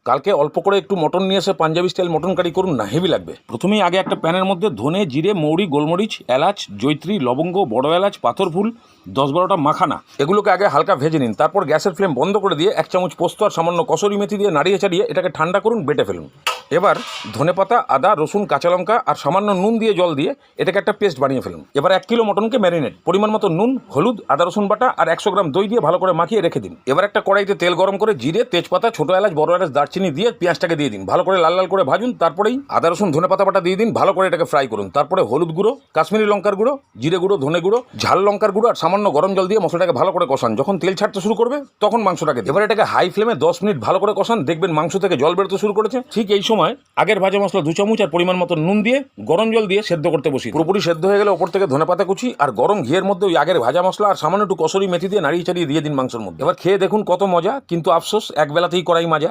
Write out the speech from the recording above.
কালকে অল্প করে একটু মটন নিয়ে এসে পাঞ্জাবি স্টাইল মটন কারি করুন না, হেভি লাগবে। প্রথমেই আগে একটা প্যানের মধ্যে ধনে, জিরে, মৌরি, গোলমরিচ, এলাচ, জৈত্রী, লবঙ্গ, বড় এলাচ, পাথরফুল, 10-12টা মাখানা এগুলোকে আগে হালকা ভেজে নিন। তারপর গ্যাসের ফ্লেম বন্ধ করে দিয়ে 1 চামচ পোস্ত আর সামান্য কসুরি মেথি দিয়ে নাড়িয়ে চাড়িয়ে এটাকে ঠান্ডা করুন, বেটে ফেলুন। এবার ধনেপাতা, আদা, রসুন, কাঁচা লঙ্কা আর সামান্য নুন দিয়ে জল দিয়ে এটাকে একটা পেস্ট বানিয়ে ফেলুন। এবার 1 কিলো মটনকে ম্যারিনেট, পরিমাণ মতো নুন, হলুদ, আদা রসুন বাটা আর 100 গ্রাম দই দিয়ে ভালো করে মাখিয়ে রেখে দিন। এবার একটা কড়াইতে তেল গরম করে জিরে, তেজপাতা, ছোট এলাচ, বড় এলাচ, দারচিনি দিয়ে পেঁয়াজটাকে দিয়ে দিন, ভালো করে লাল লাল করে ভাজুন। তারপরেই আদা রসুন ধনেপাতা বাটা দিয়ে দিন, ভালো করে এটাকে ফ্রাই করুন। তারপরে হলুদ গুঁড়ো, কাশ্মীরি লঙ্কার গুঁড়ো, জিরে গুঁড়ো, ধনে গুঁড়ো, ঝাল লঙ্কার গুঁড়ো আর সামান্য গরম জল দিয়ে মশলাটাকে ভালো করে কষান। যখন তেল ছাড়তে শুরু করবে তখন মাংসটাকে দিন। এবার এটাকে হাই ফ্লেমে 10 মিনিট ভালো করে কষান, দেখবেন মাংস থেকে জল বেরোতে শুরু করেছে। ঠিক এই সময় আগের ভাজা মশলা 2 চামচ আর পরিমাণ মতো নুন দিয়ে গরম জল দিয়ে সেদ্ধ করতে বসি। পুরোপুরি সেদ্ধ হয়ে গেলে ওপর থেকে ধনেপাতা কুচি আর গরম ঘিয়ের মধ্যে ওই আগের ভাজা মশলা আর সামান্য একটু কসুরি মেথি দিয়ে নাড়িয়ে চাড়িয়ে দিয়ে দিন মাংসের মধ্যে। এবার খেয়ে দেখুন কত মজা, কিন্তু আফসোস একবেলাতেই করাই মাজা।